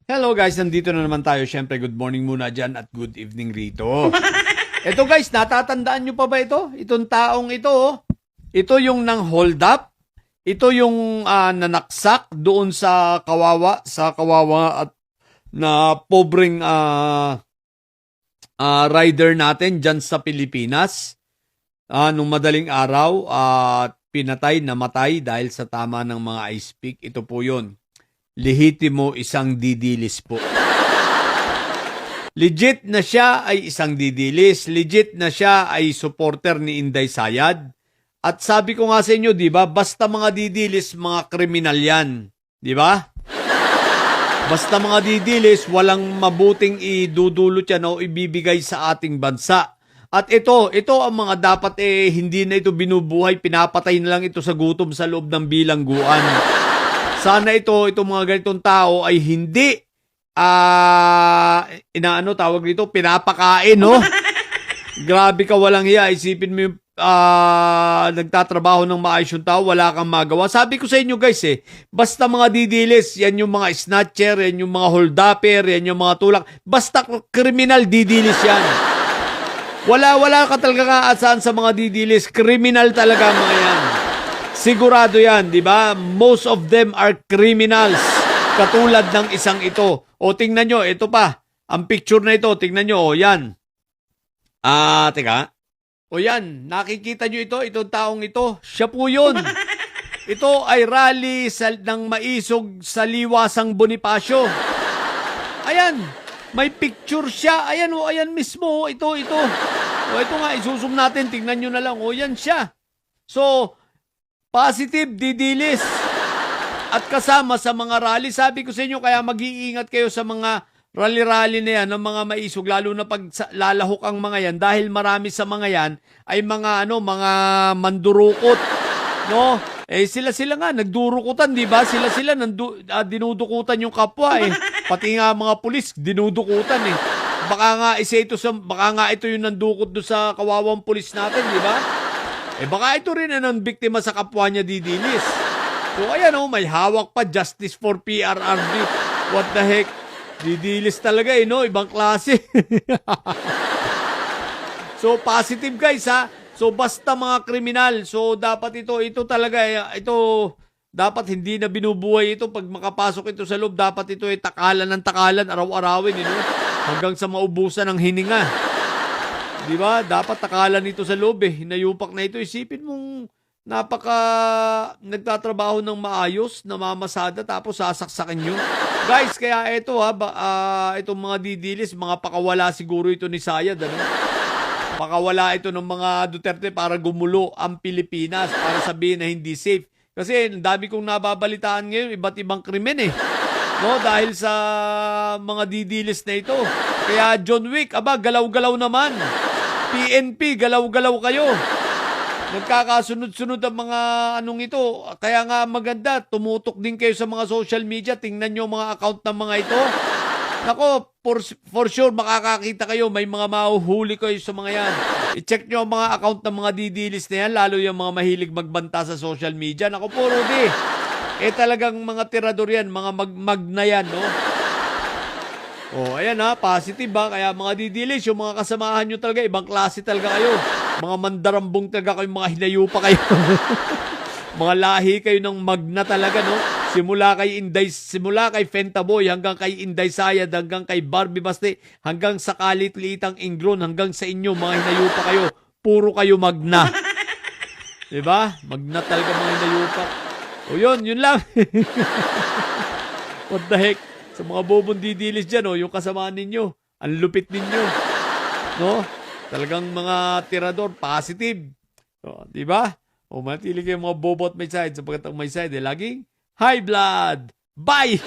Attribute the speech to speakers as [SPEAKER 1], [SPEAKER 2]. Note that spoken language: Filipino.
[SPEAKER 1] Hello guys, nandito na naman tayo. Siyempre, good morning muna dyan at good evening rito. Ito guys, natatandaan nyo pa ba ito? Itong taong ito, oh. Ito yung nang hold up. Ito yung nanaksak doon sa kawawa at na pobreng rider natin dyan sa Pilipinas. Nung madaling araw at namatay dahil sa tama ng mga ice pick. Ito po yun. Lehitimo isang didilis po. Legit na siya ay isang didilis. Legit na siya ay supporter ni Inday Sayad. At sabi ko nga sa inyo, di ba, basta mga didilis, mga kriminal yan. Di ba? Basta mga didilis, walang mabuting idudulot yan o ibibigay sa ating bansa. At ito ang mga dapat hindi na ito binubuhay, pinapatay na lang ito sa gutom sa loob ng bilangguan. Sana itong mga ganitong tao ay hindi tawag dito, pinapakain, no? Grabe ka, walang hiya. Isipin mo yung nagtatrabaho ng maayos yung tao, wala kang magawa. Sabi ko sa inyo guys basta mga didilis, yan yung mga snatcher, yan yung mga hold-upper, yan yung mga tulak. Basta kriminal, didilis yan. Wala ka talaga kaasahan sa mga didilis. Kriminal talaga mga yan. Sigurado yan, di ba? Most of them are criminals. Katulad ng isang ito. O tingnan nyo, ito pa. Ang picture na ito, tingnan nyo, yan. Teka. O yan, nakikita nyo ito, itong taong ito. Siya po yun. Ito ay rally ng maisog sa Liwasang Bonifacio. Ayan, may picture siya. Ayan o, ayan mismo. Ito. O ito nga, isusum natin. Tingnan nyo na lang. O yan siya. So, positive, didilis. At kasama sa mga rally, sabi ko sa inyo, kaya mag-iingat kayo sa mga rally-rally na yan, ng mga maisog, lalo na pag lalahok ang mga yan, dahil marami sa mga yan ay mga mandurukot, no? Sila nga nagdurukutan, di ba? Sila dinudukutan yung kapwa Pati nga mga pulis dinudukutan Baka nga ito yung nandukot do sa kawawang pulis natin, di ba? Baka ito rin ang biktima sa kapwa niya didilis. So ayan may hawak pa, Justice for PRRD. What the heck? Didilis talaga no? Ibang klase. So positive guys So basta mga kriminal. So dapat ito talaga ito dapat hindi na binubuhay ito. Pag makapasok ito sa loob, dapat ito takalan ng takalan, araw-arawin hanggang sa maubusan ng hininga. Di ba? Dapat takalan ito sa loob Hinayupak na ito. Isipin mong nagtatrabaho ng maayos, namamasada, tapos sasaksakin nyo. Guys, kaya ito itong mga didilis, mga pakawala siguro ito ni Sayad, Pakawala ito ng mga Duterte para gumulo ang Pilipinas, para sabihin na hindi safe. Kasi ang dami kong nababalitaan ngayon, iba't ibang krimen no, dahil sa mga didilis na ito. Kaya John Wick, galaw-galaw naman. PNP, galaw-galaw kayo. Nagkakasunod-sunod ang mga ito. Kaya nga maganda, tumutok din kayo sa mga social media. Tingnan nyo mga account ng mga ito. Nako, for sure makakakita kayo. May mga mahuhuli kayo sa mga yan. I-check nyo ang mga account ng mga didilis na yan, lalo yung mga mahilig magbanta sa social media. Nako po, Rudy. Talagang mga tirador yan, mga magna yan, no? Ayan positive Kaya mga didilis, yung mga kasamahan nyo talaga, ibang klase talaga kayo. Mga mandarambong talaga kayo, mga hinayupa kayo. Mga lahi kayo ng magna talaga, no? Simula kay Fentaboy, hanggang kay Inday Sayad, hanggang kay Barbie Baste, hanggang sa kalit-litang Ingron, hanggang sa inyo, mga hinayupa kayo. Puro kayo magna. Diba? Magna talaga mga hinayupa. Yun lang. What the heck? Sa mga bobong didilis dyan, yung kasamaan ninyo, ang lupit ninyo. No? Talagang mga tirador, positive. Di ba? Manatili kayo mga bobo at may side, sapagkat ang may side laging high blood. Bye!